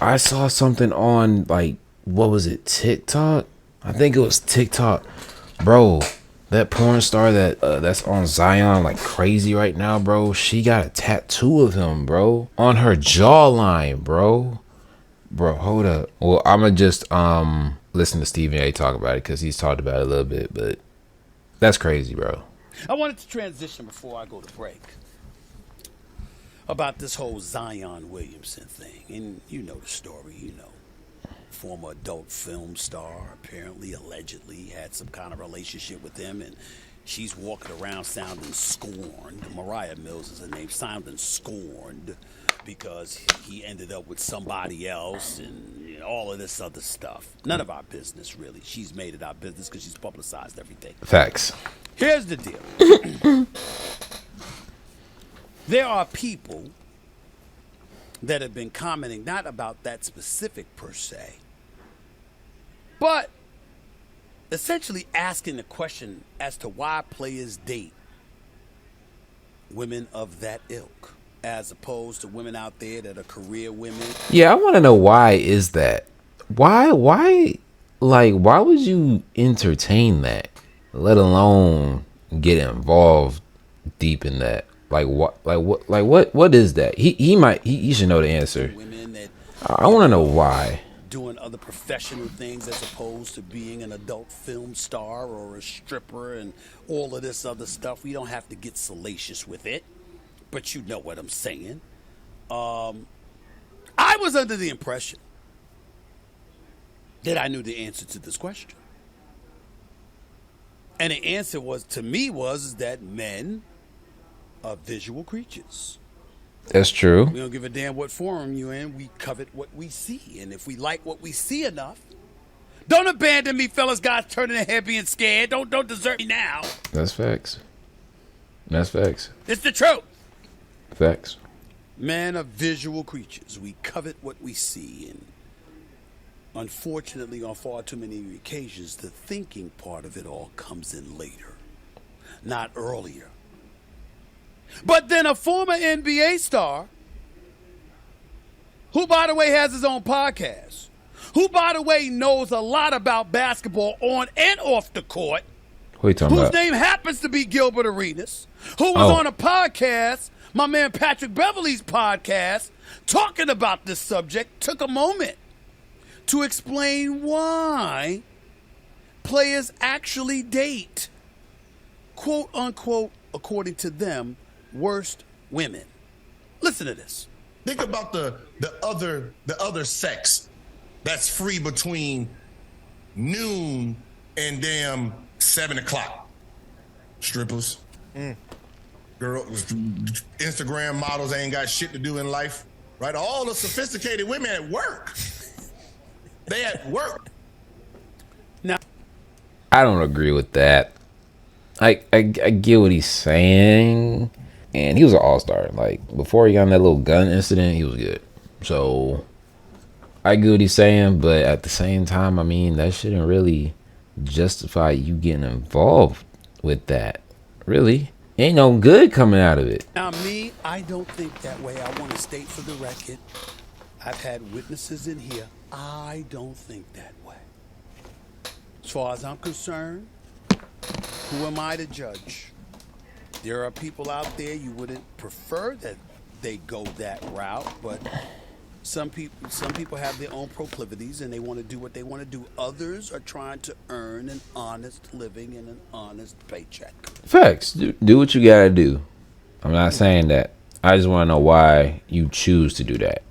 I saw something on, like, what was it, TikTok? I think it was TikTok. Bro, that porn star that's on Zion like crazy right now, bro. She got a tattoo of him, bro, on her jawline, bro. Bro, hold up. Well, I'ma just listen to Stephen A talk about it because he's talked about it a little bit, but that's crazy, bro. I wanted to transition before I go to break about this whole Zion Williamson thing. And you know the story, you know. Former adult film star apparently, allegedly had some kind of relationship with him, and she's walking around sounding scorned. Moriah Mills is her name, sounding scorned because he ended up with somebody else and all of this other stuff. None of our business, really. She's made it our business because she's publicized everything. Facts. Here's the deal. There are people that have been commenting not about that specific per se, but essentially asking the question as to why players date women of that ilk as opposed to women out there that are career women. Yeah, I want to know why is that? Why would you entertain that, let alone get involved deep in that? What is that? He should know the answer. Women that I want to know why. Doing other professional things as opposed to being an adult film star or a stripper and all of this other stuff. We don't have to get salacious with it, but you know what I'm saying. I was under the impression that I knew the answer to this question. And the answer was that men are visual creatures. That's true. We don't give a damn what forum you're in. We covet what we see. And if we like what we see enough, don't abandon me, fellas. Guys turning their head being scared. Don't desert me now. That's facts. That's facts. It's the truth. Facts. Men are visual creatures. We covet what we see. And unfortunately, on far too many occasions, the thinking part of it all comes in later, not earlier. But then a former NBA star, who, by the way, has his own podcast, who, by the way, knows a lot about basketball on and off the court, who you talking whose about? name happens to be Gilbert Arenas, who was on a podcast, my man Patrick Beverly's podcast, talking about this subject, took a moment to explain why players actually date, quote unquote, according to them, worst women. Listen to this. Think about the other sex that's free between noon and damn 7 o'clock. Strippers, girls, Instagram models ain't got shit to do in life, right? All the sophisticated women at work. They at work. Now, I don't agree with that. I get what he's saying. And he was an all-star. Like, before he got in that little gun incident, he was good. So, I get what he's saying. But at the same time, I mean, that shouldn't really justify you getting involved with that. Really. Ain't no good coming out of it. Now, me, I don't think that way. I want to state for the record, I've had witnesses in here. I don't think that way. As far as I'm concerned, who am I to judge? There are people out there you wouldn't prefer that they go that route, but some people have their own proclivities and they want to do what they want to do. Others are trying to earn an honest living and an honest paycheck. Facts. Do what you gotta do. I'm not saying that. I just want to know why you choose to do that.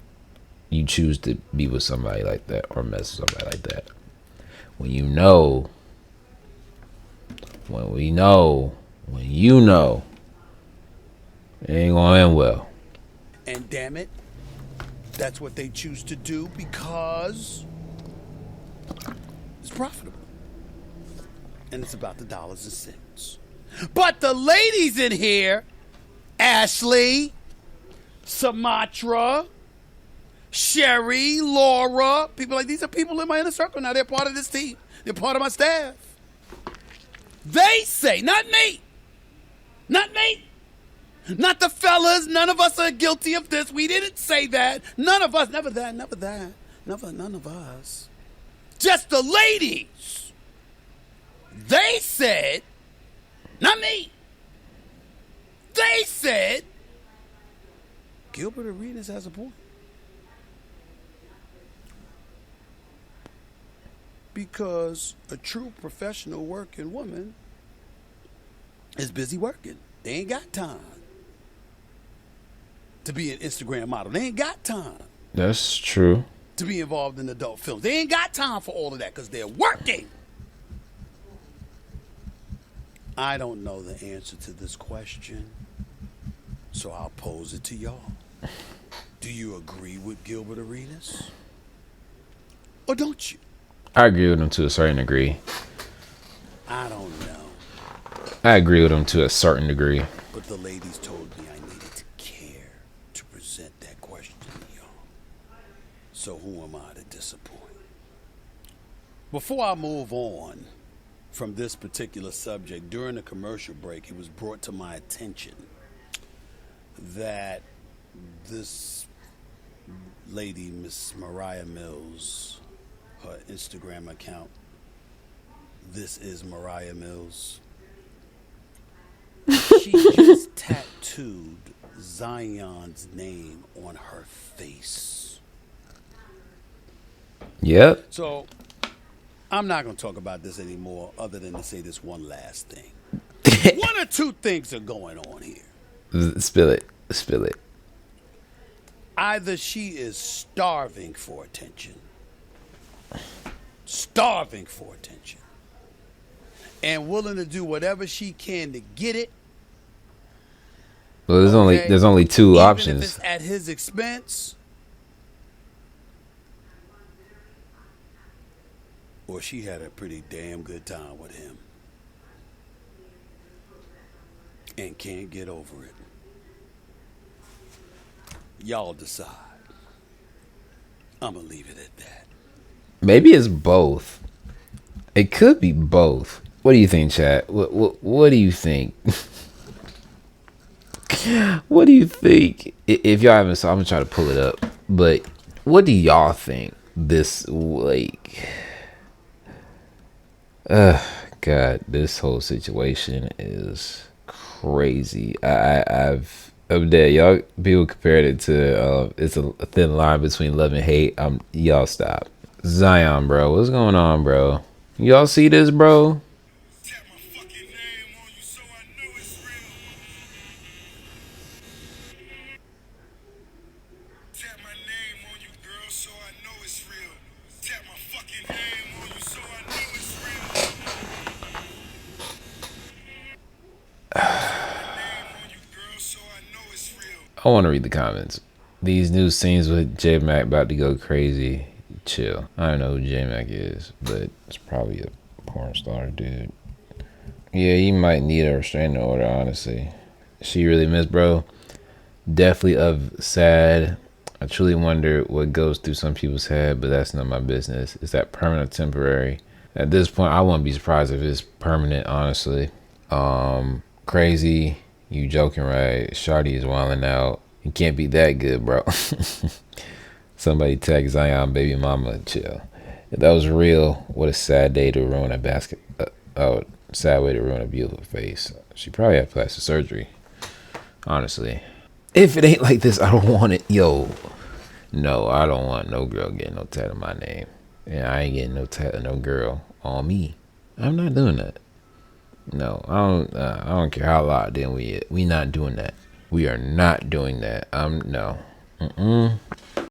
You choose to be with somebody like that or mess with somebody like that. When you know, it ain't gonna end well. And damn it, that's what they choose to do because it's profitable. And it's about the dollars and cents. But the ladies in here, Ashley, Sumatra, Sherry, Laura, people like these are people in my inner circle now. They're part of this team. They're part of my staff. They say, not me, not the fellas, none of us are guilty of this. We didn't say that. None of us, never that. None of us. Just the ladies. They said, not me. They said Gilbert Arenas has a point. Because a true professional working woman is busy working. They ain't got time to be an Instagram model. They ain't got time That's true. to be involved in adult films. They ain't got time for all of that because they're working. I don't know the answer to this question, so I'll pose it to y'all. Do you agree with Gilbert Arenas? Or don't you? I agree with him to a certain degree. I don't know. I agree with him to a certain degree. But the ladies told me I needed to care to present that question to y'all. So who am I to disappoint? Before I move on from this particular subject, during the commercial break, it was brought to my attention that this lady, Miss Moriah Mills, her Instagram account, this is Moriah Mills, she just tattooed Zion's name on her face. Yep. So I'm not going to talk about this anymore other than to say this one last thing. One or two things are going on here. Spill it. Spill it. Either she is starving for attention, and willing to do whatever she can to get it. Well, there's only two Even options. if it's at his expense, or she had a pretty damn good time with him and can't get over it. Y'all decide. I'm gonna leave it at that. Maybe it's both. It could be both. What do you think, chat? What do you think? What do you think? If y'all haven't saw, I'm gonna try to pull it up. But what do y'all think? This God, this whole situation is crazy. I'm dead. Y'all people compared it to it's a thin line between love and hate. Y'all stop. Zion, bro, what's going on, bro? Y'all see this, bro? Tap my fucking name on you so I know it's real. Tap my name on you, girl, so I know it's real. Tap my fucking name on you so I know it's real. Tap my name on you, girl, so I know it's real. I want to read the comments. These new scenes with J Mac about to go crazy. Chill. I don't know who J Mac is, but it's probably a porn star dude. Yeah, he might need a restraining order, honestly. She really missed, bro. Definitely of sad. I truly wonder what goes through some people's head, but that's not my business. Is that permanent or temporary? At this point, I wouldn't be surprised if it's permanent, honestly. Crazy. You joking, right? Shawty is wilding out. You can't be that good, bro. Somebody tag Zion, baby mama, chill. If that was real, what a sad day to ruin a basket. Sad way to ruin a beautiful face. She probably had plastic surgery, honestly. If it ain't like this, I don't want it. Yo, no, I don't want no girl getting no tat on my name. And I ain't getting no tat of no girl on me. I'm not doing that. No, I don't care how loud then we not doing that. We are not doing that. No.